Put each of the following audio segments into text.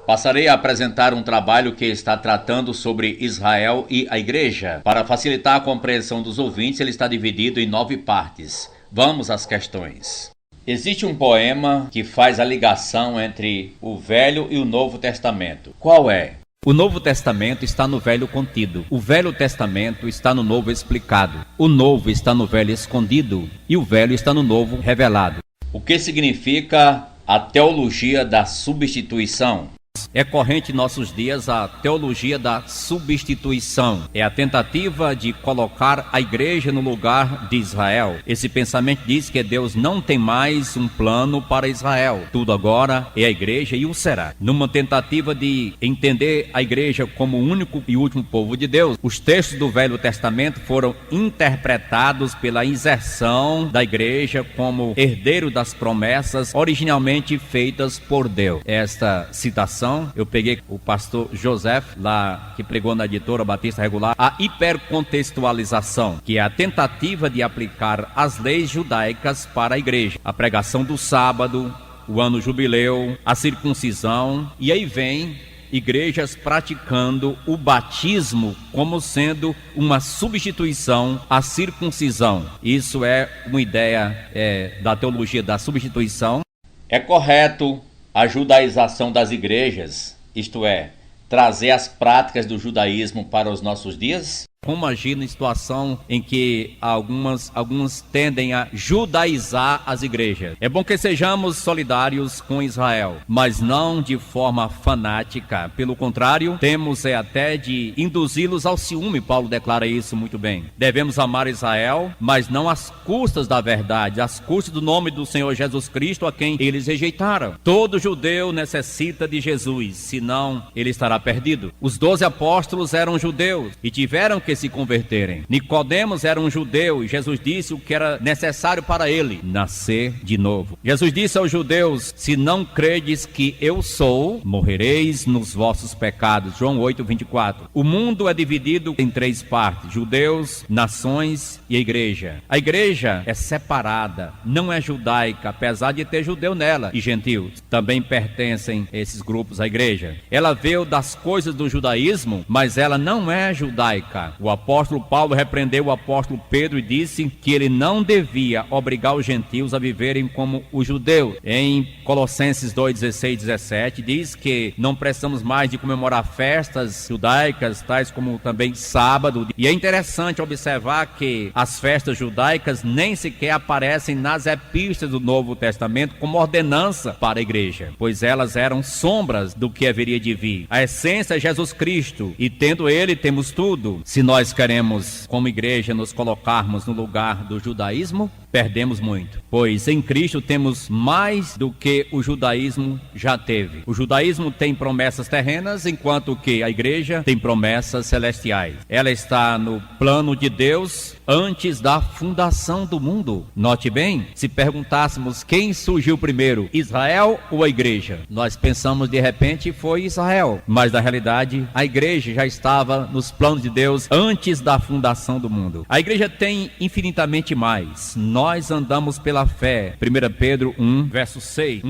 Passarei a apresentar um trabalho que está tratando sobre Israel e a igreja. Para facilitar a compreensão dos ouvintes, ele está dividido em 9 partes. Vamos às questões. Existe um poema que faz a ligação entre o Velho e o Novo Testamento. Qual é? O Novo Testamento está no Velho contido. O Velho Testamento está no Novo explicado. O Novo está no Velho escondido e o Velho está no Novo revelado. O que significa a teologia da substituição? É corrente em nossos dias a teologia da substituição. É a tentativa de colocar a igreja no lugar de Israel. Esse pensamento diz que Deus não tem mais um plano para Israel. Tudo agora é a igreja e o será. Numa tentativa de entender a igreja como o único e último povo de Deus, os textos do Velho Testamento foram interpretados pela inserção da igreja como herdeiro das promessas originalmente feitas por Deus. Esta citação eu peguei o pastor José, lá que pregou na Editora Batista Regular, a hipercontextualização, que é a tentativa de aplicar as leis judaicas para a igreja. A pregação do sábado, o ano jubileu, a circuncisão, e aí vem igrejas praticando o batismo como sendo uma substituição à circuncisão. Isso é uma ideia da teologia da substituição. É correto a judaização das igrejas, isto é, trazer as práticas do judaísmo para os nossos dias? Como agir na situação em que alguns tendem a judaizar as igrejas? É bom que sejamos solidários com Israel, mas não de forma fanática. Pelo contrário, temos até de induzi-los ao ciúme. Paulo declara isso muito bem. Devemos amar Israel, mas não às custas da verdade, às custas do nome do Senhor Jesus Cristo, a quem eles rejeitaram. Todo judeu necessita de Jesus, senão ele estará perdido. Os 12 apóstolos eram judeus e tiveram que se converterem. Nicodemos era um judeu e Jesus disse o que era necessário para ele: nascer de novo. Jesus disse aos judeus: se não credes que eu sou, morrereis nos vossos pecados. João 8:24. O mundo é dividido em 3 partes: judeus, nações e a igreja. A igreja é separada, não é judaica, apesar de ter judeu nela, e gentios também pertencem esses grupos à igreja. Ela veio das coisas do judaísmo, mas ela não é judaica. O apóstolo Paulo repreendeu o apóstolo Pedro e disse que ele não devia obrigar os gentios a viverem como os judeus. Em Colossenses 2:16 e 17 diz que não precisamos mais de comemorar festas judaicas, tais como também sábado. E é interessante observar que as festas judaicas nem sequer aparecem nas epístolas do Novo Testamento como ordenança para a igreja, pois elas eram sombras do que haveria de vir. A essência é Jesus Cristo, e tendo ele, temos tudo. Se nós queremos, como igreja, nos colocarmos no lugar do judaísmo, perdemos muito, pois em Cristo temos mais do que o judaísmo já teve. O judaísmo tem promessas terrenas, enquanto que a igreja tem promessas celestiais. Ela está no plano de Deus antes da fundação do mundo. Note bem, se perguntássemos quem surgiu primeiro, Israel ou a igreja, nós pensamos de repente foi Israel, mas na realidade a igreja já estava nos planos de Deus antes da fundação do mundo. A igreja tem infinitamente mais. Nós andamos pela fé. 1 Pedro 1, verso 6.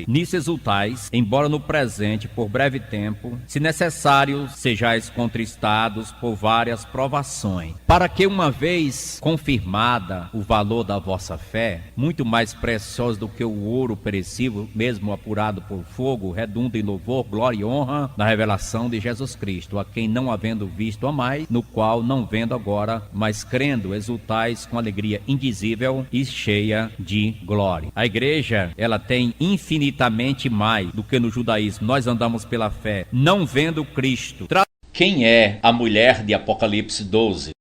Nisso exultais, embora no presente, por breve tempo, se necessário, sejais contristados por várias provações, para que uma vez confirmada o valor da vossa fé, muito mais preciosa do que o ouro perecível, mesmo apurado por fogo, redunda em louvor, glória e honra na revelação de Jesus Cristo, a quem não havendo visto amais, no qual não vendo agora, mas crendo, exultais com alegria indizível e cheia de glória. A igreja, ela tem infinitamente mais do que no judaísmo. Nós andamos pela fé, não vendo Cristo. Quem é a mulher de Apocalipse 12?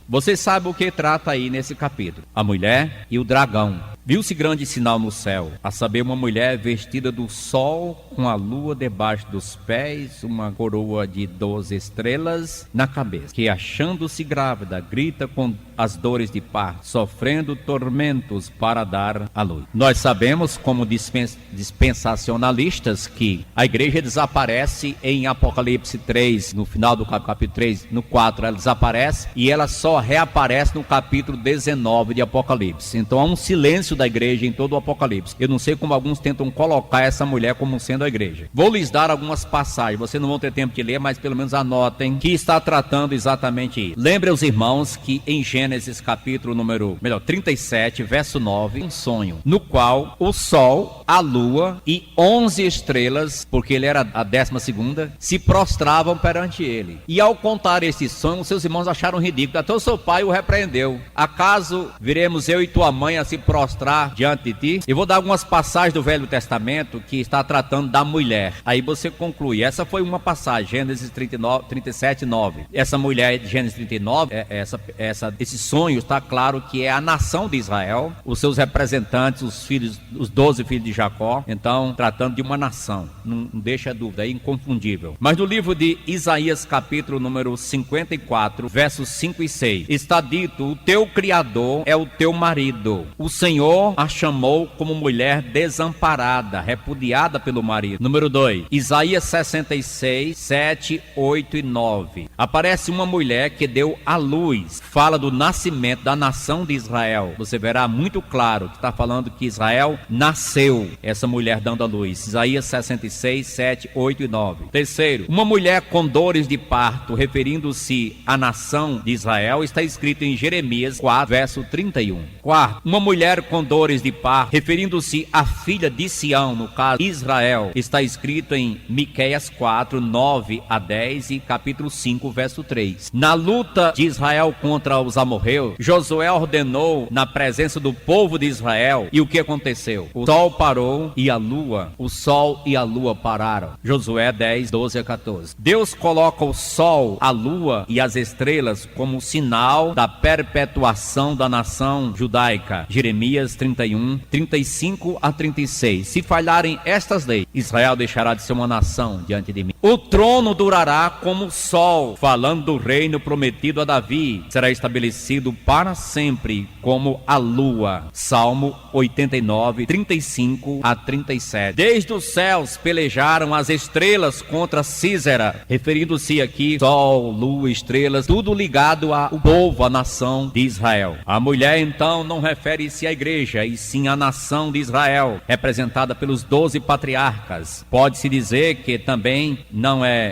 Você sabe o que trata aí nesse capítulo: a mulher e o dragão. Viu-se grande sinal no céu, a saber, uma mulher vestida do sol, com a lua debaixo dos pés, uma coroa de 12 estrelas na cabeça, que, achando-se grávida, grita com as dores de parto, sofrendo tormentos para dar à luz. Nós sabemos, como dispensacionalistas, que a igreja desaparece em Apocalipse 3, no final do capítulo 3, no 4 ela desaparece, e ela só reaparece no capítulo 19 de Apocalipse. Então há um silêncio início da igreja em todo o Apocalipse. Eu não sei como alguns tentam colocar essa mulher como sendo a igreja. Vou lhes dar algumas passagens, vocês não vão ter tempo de ler, mas pelo menos anotem que está tratando exatamente isso. Lembre os irmãos que em Gênesis capítulo 37, verso 9, um sonho, no qual o sol, a lua e 11 estrelas, porque ele era a 12ª, se prostravam perante ele. E ao contar esse sonho, seus irmãos acharam ridículo, até o seu pai o repreendeu. Acaso viremos eu e tua mãe a se prostrar diante de ti? Eu vou dar algumas passagens do Velho Testamento que está tratando da mulher. Aí você conclui. Essa foi uma passagem, Gênesis 37, 9. Essa mulher de Gênesis 39, esse sonho está claro que é a nação de Israel, os seus representantes, os 12 filhos de Jacó. Então, tratando de uma nação. Não deixa dúvida, é inconfundível. Mas no livro de Isaías, capítulo número 54, versos 5 e 6, está dito: o teu Criador é o teu marido. O Senhor a chamou como mulher desamparada, repudiada pelo marido. Número 2, Isaías 66, 7, 8 e 9. Aparece uma mulher que deu à luz. Fala do nascimento da nação de Israel. Você verá muito claro que está falando que Israel nasceu, essa mulher dando à luz. Isaías 66, 7, 8 e 9. Terceiro, uma mulher com dores de parto, referindo-se à nação de Israel, está escrito em Jeremias 4, verso 31. Quarto, uma mulher com dores de parto, referindo-se à filha de Sião, no caso Israel, está escrito em Miqueias 4, 9 a 10 e capítulo 5, verso 3. Na luta de Israel contra os amorreus, Josué ordenou na presença do povo de Israel, e o que aconteceu? O sol parou e o sol e a lua pararam. Josué 10, 12 a 14. Deus coloca o sol, a lua e as estrelas como sinal da perpetuação da nação judaica. Jeremias 31, 35 a 36. Se falharem estas leis, Israel deixará de ser uma nação diante de mim. O trono durará como o sol, falando do reino prometido a Davi, será estabelecido para sempre como a lua. Salmo 89, 35 a 37. Desde os céus pelejaram as estrelas contra Císera, referindo-se aqui sol, lua, estrelas, tudo ligado ao povo, à nação de Israel. A mulher então não refere-se à igreja, e sim à nação de Israel, representada pelos 12 patriarcas. Pode-se dizer que também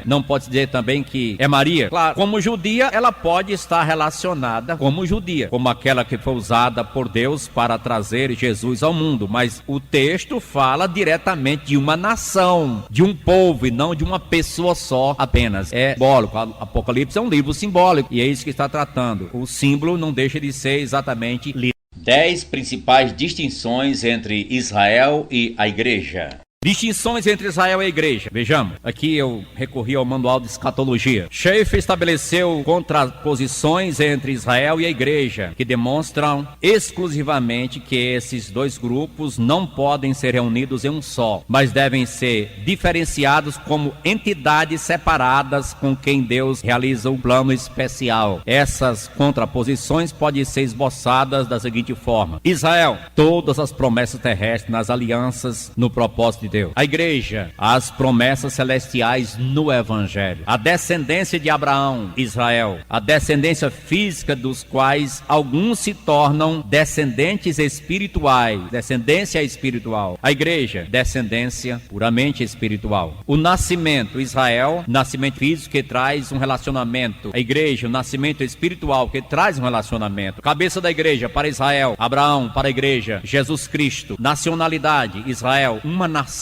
não pode dizer também que é Maria. Claro, como judia, ela pode estar relacionada como judia, como aquela que foi usada por Deus para trazer Jesus ao mundo, mas o texto fala diretamente de uma nação, de um povo, e não de uma pessoa só apenas. É simbólico. Apocalipse é um livro simbólico, e é isso que está tratando. O símbolo não deixa de ser exatamente 10 principais distinções entre Israel e a igreja. Distinções entre Israel e a igreja. Vejamos, aqui eu recorri ao manual de escatologia. Schaeffer estabeleceu contraposições entre Israel e a igreja, que demonstram exclusivamente que esses dois grupos não podem ser reunidos em um só, mas devem ser diferenciados como entidades separadas com quem Deus realiza um plano especial. Essas contraposições podem ser esboçadas da seguinte forma: Israel, todas as promessas terrestres nas alianças no propósito de Deus. A igreja, as promessas celestiais no evangelho. A descendência de Abraão, Israel. A descendência física dos quais alguns se tornam descendentes espirituais. Descendência espiritual. A igreja, descendência puramente espiritual. O nascimento, Israel, nascimento físico que traz um relacionamento. A igreja, o nascimento espiritual que traz um relacionamento. Cabeça da igreja para Israel, Abraão para a igreja, Jesus Cristo. Nacionalidade, Israel, uma nação.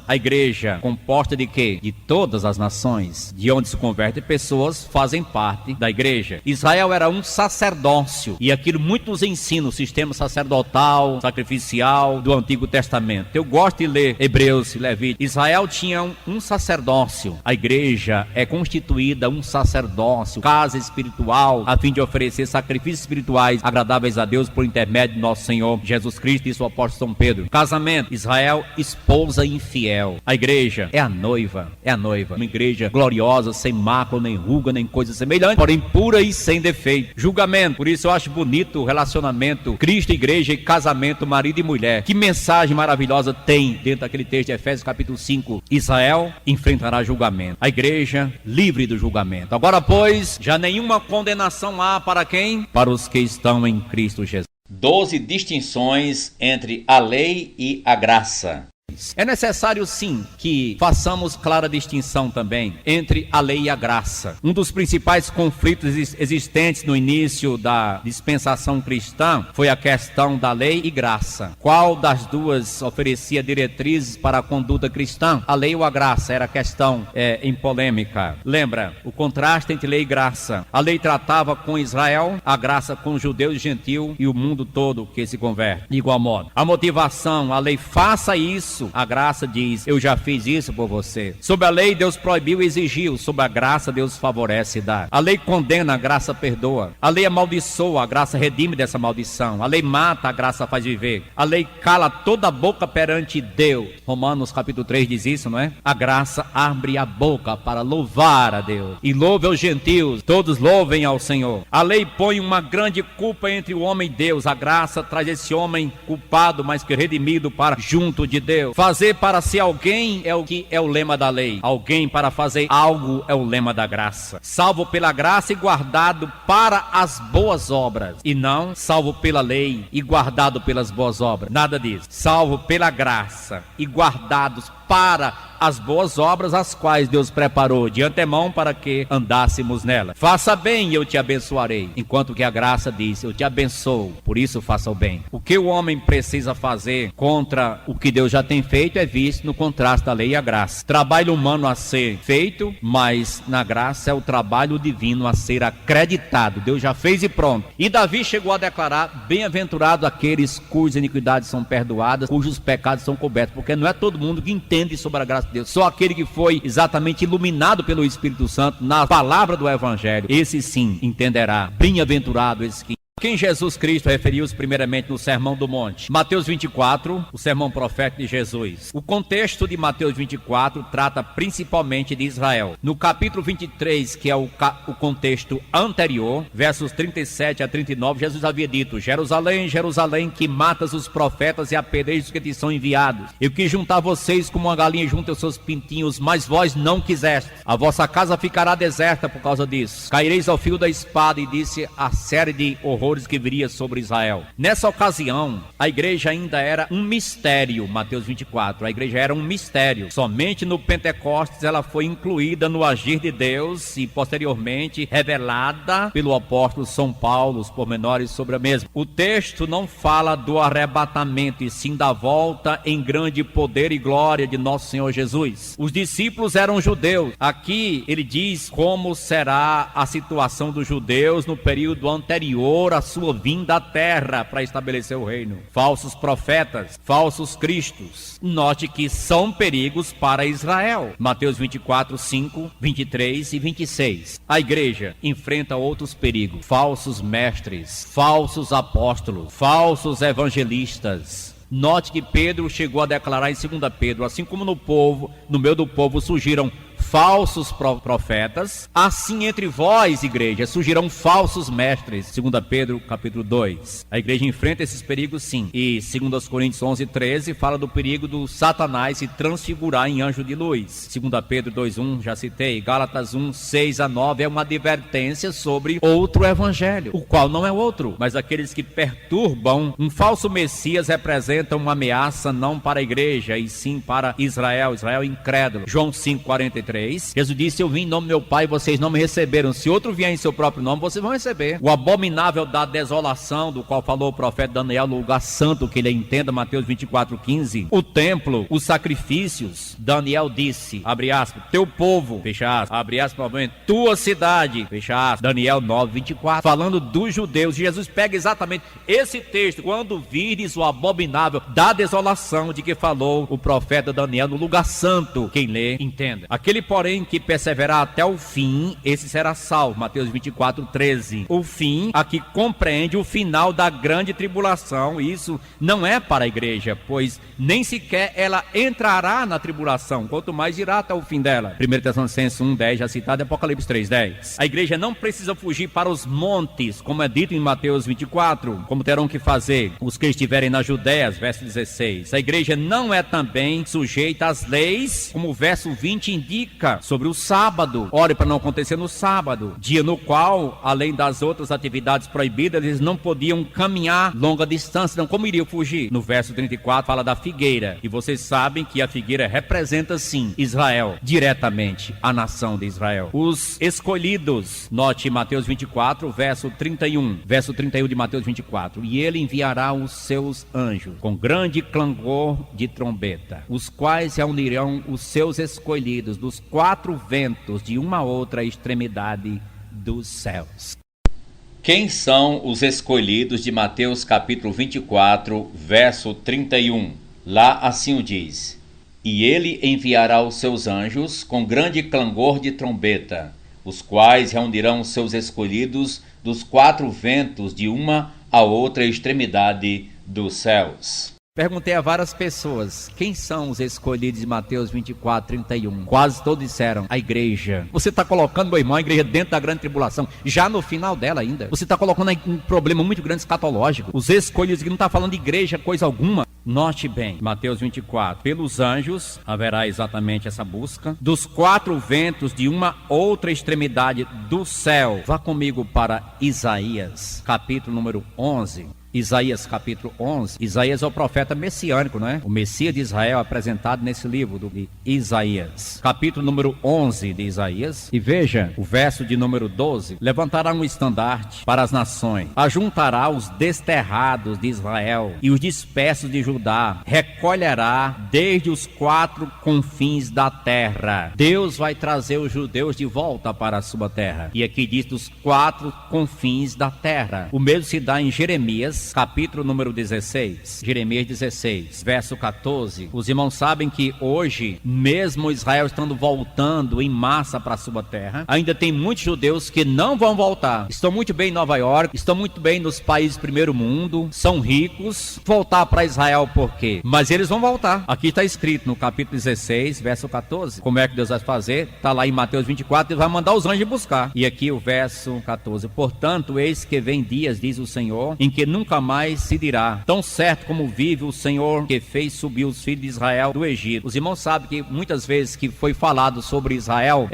A igreja composta de quê? De todas as nações, de onde se convertem pessoas, fazem parte da igreja. Israel era um sacerdócio, e aquilo muito nos ensina o sistema sacerdotal, sacrificial do Antigo Testamento. Eu gosto de ler Hebreus e Levíticos. Israel tinha um sacerdócio. A igreja é constituída um sacerdócio, casa espiritual, a fim de oferecer sacrifícios espirituais agradáveis a Deus por intermédio de nosso Senhor Jesus Cristo e seu apóstolo São Pedro. Casamento, Israel, esposa infiel. A igreja é a noiva, uma igreja gloriosa, sem mácula, nem ruga, nem coisa semelhante, porém pura e sem defeito. Julgamento, por isso eu acho bonito o relacionamento Cristo, igreja e casamento, marido e mulher. Que mensagem maravilhosa tem dentro daquele texto de Efésios capítulo 5. Israel enfrentará julgamento, a igreja livre do julgamento. Agora, pois, já nenhuma condenação há para quem? Para os que estão em Cristo Jesus. 12 distinções entre a lei e a graça. É necessário, sim, que façamos clara distinção também entre a lei e a graça. Um dos principais conflitos existentes no início da dispensação cristã foi a questão da lei e graça. Qual das duas oferecia diretrizes para a conduta cristã? A lei ou a graça? Era questão em polêmica. Lembra, o contraste entre lei e graça. A lei tratava com Israel, a graça com judeus e gentil e o mundo todo que se converte. De igual modo, a motivação, a lei faça isso. A graça diz, eu já fiz isso por você. Sob a lei, Deus proibiu e exigiu. Sob a graça, Deus favorece e dá. A lei condena, a graça perdoa. A lei amaldiçoa, a graça redime dessa maldição. A lei mata, a graça faz viver. A lei cala toda a boca perante Deus. Romanos capítulo 3 diz isso, não é? A graça abre a boca para louvar a Deus. E louve aos gentios, todos louvem ao Senhor. A lei põe uma grande culpa entre o homem e Deus. A graça traz esse homem culpado, mas que redimido para junto de Deus. Fazer para si alguém é o que é o lema da lei. Alguém para fazer algo é o lema da graça. Salvo pela graça e guardado para as boas obras. E não salvo pela lei e guardado pelas boas obras. Nada disso. Salvo pela graça e guardados para as boas obras, as quais Deus preparou de antemão para que andássemos nela. Faça bem e eu te abençoarei. Enquanto que a graça diz, eu te abençoo, por isso faça o bem. O que o homem precisa fazer contra o que Deus já tem feito é visto no contraste da lei e a graça. Trabalho humano a ser feito, mas na graça é o trabalho divino a ser acreditado. Deus já fez e pronto. E Davi chegou a declarar, bem-aventurado aqueles cujas iniquidades são perdoadas, cujos pecados são cobertos, porque não é todo mundo que entende sobre a graça de Deus, só aquele que foi exatamente iluminado pelo Espírito Santo na palavra do Evangelho, esse sim entenderá. Bem-aventurado esse que quem Jesus Cristo referiu-se primeiramente no Sermão do Monte. Mateus 24, o sermão profético de Jesus. O contexto de Mateus 24 trata principalmente de Israel. No capítulo 23, que é o contexto anterior, versos 37 a 39, Jesus havia dito, Jerusalém, Jerusalém, que matas os profetas e apedrejas os que te são enviados. Eu quis juntar vocês como uma galinha junta os seus pintinhos, mas vós não quiseste. A vossa casa ficará deserta por causa disso. Caireis ao fio da espada, e disse a série de horrores que viria sobre Israel. Nessa ocasião, a igreja ainda era um mistério, Mateus 24, a igreja era um mistério. Somente no Pentecostes ela foi incluída no agir de Deus e posteriormente revelada pelo apóstolo São Paulo, os pormenores sobre a mesma. O texto não fala do arrebatamento, e sim da volta em grande poder e glória de nosso Senhor Jesus. Os discípulos eram judeus. Aqui ele diz como será a situação dos judeus no período anterior à sua vinda à terra para estabelecer o reino. Falsos profetas, falsos cristos. Note que são perigos para Israel. Mateus 24, 5, 23 e 26. A igreja enfrenta outros perigos. Falsos mestres, falsos apóstolos, falsos evangelistas. Note que Pedro chegou a declarar em 2 Pedro, assim como no meio do povo surgiram falsos profetas, assim entre vós, igreja, surgirão falsos mestres. 2 Pedro, capítulo 2. A igreja enfrenta esses perigos, sim. E 2 Coríntios 11, 13, fala do perigo do Satanás se transfigurar em anjo de luz. 2 Pedro 2, 1, já citei. Gálatas 1, 6 a 9, é uma advertência sobre outro evangelho, o qual não é outro, mas aqueles que perturbam um falso Messias representam uma ameaça não para a igreja, e sim para Israel incrédulo. João 5, 43. Jesus disse, eu vim em nome do meu Pai e vocês não me receberam. Se outro vier em seu próprio nome, vocês vão receber. O abominável da desolação, do qual falou o profeta Daniel, no lugar santo que ele entenda, Mateus 24, 15. O templo, os sacrifícios, Daniel disse, abre aspas, teu povo, fecha aspas, abre aspas, novamente, tua cidade, fecha aspas, Daniel 9, 24. Falando dos judeus, Jesus pega exatamente esse texto, quando vires o abominável da desolação de que falou o profeta Daniel no lugar santo. Quem lê, entenda. Aquele porém que perseverar até o fim, esse será salvo. Mateus 24, 13. O fim, aqui compreende o final da grande tribulação. Isso não é para a igreja, pois nem sequer ela entrará na tribulação, quanto mais irá até o fim dela. 1 Tessalonicenses 1, 10, já citado, e Apocalipse 3, 10. A igreja não precisa fugir para os montes, como é dito em Mateus 24, como terão que fazer os que estiverem na Judéia, verso 16. A igreja não é também sujeita às leis, como o verso 20 indica, indica sobre o sábado. Ore para não acontecer no sábado, dia no qual, além das outras atividades proibidas, eles não podiam caminhar longa distância. Então, como iriam fugir? No verso 34 fala da figueira. E vocês sabem que a figueira representa, sim, Israel, diretamente a nação de Israel. Os escolhidos, note Mateus 24, verso 31. Verso 31 de Mateus 24. E ele enviará os seus anjos com grande clangor de trombeta, os quais reunirão os seus escolhidos dos quatro ventos de uma outra extremidade dos céus. Quem são os escolhidos de Mateus capítulo 24, verso 31? Lá assim o diz: E ele enviará os seus anjos com grande clangor de trombeta, os quais reunirão os seus escolhidos dos quatro ventos de uma a outra extremidade dos céus. Perguntei a várias pessoas, quem são os escolhidos de Mateus 24, 31? Quase todos disseram, a igreja. Você está colocando, meu irmão, a igreja dentro da grande tribulação, já no final dela ainda. Você está colocando aí um problema muito grande escatológico. Os escolhidos, que não está falando de igreja, coisa alguma. Note bem, Mateus 24, pelos anjos, haverá exatamente essa busca, dos quatro ventos de uma outra extremidade do céu. Vá comigo para Isaías, capítulo número 11. Isaías capítulo 11, Isaías é o profeta messiânico, não é? O Messias de Israel apresentado nesse livro de Isaías. Capítulo número 11 de Isaías. E veja o verso de número 12. Levantará um estandarte para as nações, ajuntará os desterrados de Israel e os dispersos de Judá, recolherá desde os quatro confins da terra. Deus vai trazer os judeus de volta para a sua terra. E aqui diz dos quatro confins da terra. O mesmo se dá em Jeremias, capítulo número 16, Jeremias 16, verso 14. Os irmãos sabem que hoje, mesmo Israel estando voltando em massa para a sua terra, ainda tem muitos judeus que não vão voltar. Estão muito bem em Nova York, estão muito bem nos países primeiro mundo, são ricos. Voltar para Israel por quê? Mas eles vão voltar. Aqui está escrito no capítulo 16, verso 14. Como é que Deus vai fazer? Está lá em Mateus 24, Deus vai mandar os anjos buscar. E aqui o verso 14. Portanto, eis que vem dias, diz o Senhor, em que nunca mais se dirá, tão certo como vive o Senhor que fez subir os filhos de Israel do Egito. Os irmãos sabem que muitas vezes que foi falado sobre Israel,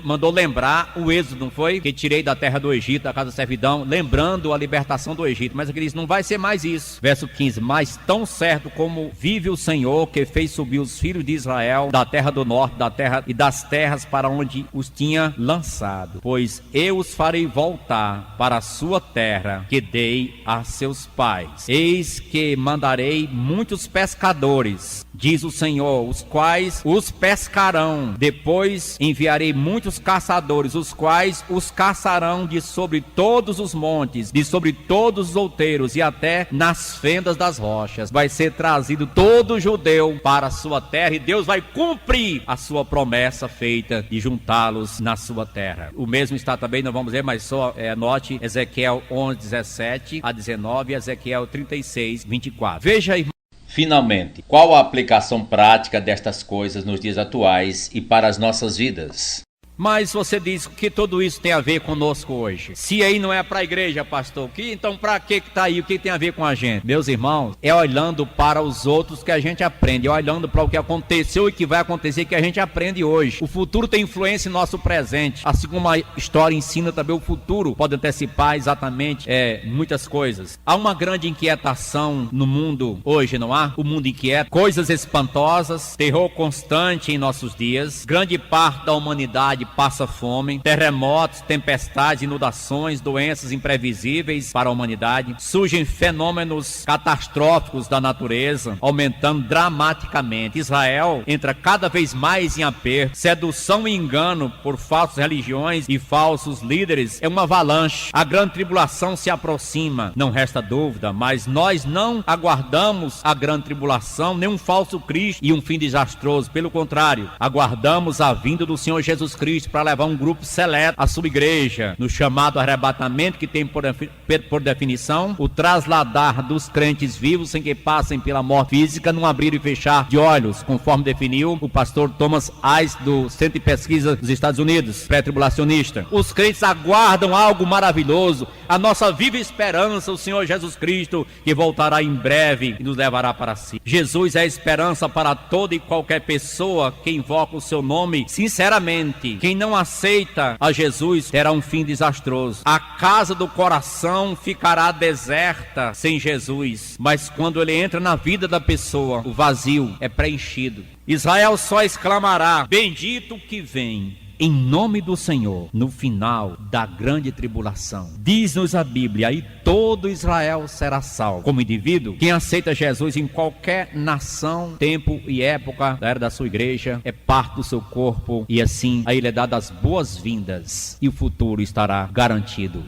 mandou lembrar o êxodo, não foi? Que tirei da terra do Egito, da casa da servidão, lembrando a libertação do Egito. Mas aqui diz, não vai ser mais isso. Verso 15, mas tão certo como vive o Senhor que fez subir os filhos de Israel da terra do norte, da terra e das terras para onde os tinha lançado, pois eu os farei voltar para a sua terra que dei a seus pais. Eis que mandarei muitos pescadores, diz o Senhor, os quais os pescarão. Depois enviarei muitos caçadores, os quais os caçarão de sobre todos os montes, de sobre todos os outeiros e até nas fendas das rochas. Vai ser trazido todo judeu para a sua terra e Deus vai cumprir a sua promessa feita de juntá-los na sua terra. O mesmo está também, não vamos ver, mas só anote Ezequiel 11, 17 a 19 e Ezequiel 36, 24. Veja, irmão. Finalmente, qual a aplicação prática destas coisas nos dias atuais e para as nossas vidas? Mas você diz que tudo isso tem a ver conosco hoje. Se aí não é para a igreja, pastor, então para que está aí? O que tem a ver com a gente? Meus irmãos, é olhando para os outros que a gente aprende, é olhando para o que aconteceu e que vai acontecer que a gente aprende hoje. O futuro tem influência em nosso presente. Assim como a história ensina também, o futuro pode antecipar exatamente muitas coisas. Há uma grande inquietação no mundo hoje, não há? O mundo inquieto, coisas espantosas, terror constante em nossos dias. Grande parte da humanidade passa fome, terremotos, tempestades, inundações, doenças imprevisíveis para a humanidade. Surgem fenômenos catastróficos da natureza, aumentando dramaticamente. Israel entra cada vez mais em aperto. Sedução e engano por falsas religiões e falsos líderes é uma avalanche. A grande tribulação se aproxima, não resta dúvida, mas nós não aguardamos a grande tribulação, nem um falso Cristo e um fim desastroso. Pelo contrário, aguardamos a vinda do Senhor Jesus Cristo Cristo para levar um grupo seleto à sua igreja, no chamado arrebatamento, que tem por definição o trasladar dos crentes vivos sem que passem pela morte física, num abrir e fechar de olhos, conforme definiu o pastor Thomas Ice, do Centro de Pesquisa dos Estados Unidos, pré-tribulacionista. Os crentes aguardam algo maravilhoso, a nossa viva esperança, o Senhor Jesus Cristo, que voltará em breve e nos levará para si. Jesus é a esperança para toda e qualquer pessoa que invoca o seu nome sinceramente. Quem não aceita a Jesus terá um fim desastroso. A casa do coração ficará deserta sem Jesus, mas quando ele entra na vida da pessoa, o vazio é preenchido. Israel só exclamará: bendito que vem em nome do Senhor, no final da grande tribulação. Diz-nos a Bíblia, e todo Israel será salvo. Como indivíduo, quem aceita Jesus em qualquer nação, tempo e época da era da sua igreja, é parte do seu corpo, e assim a ele é dada as boas-vindas, e o futuro estará garantido.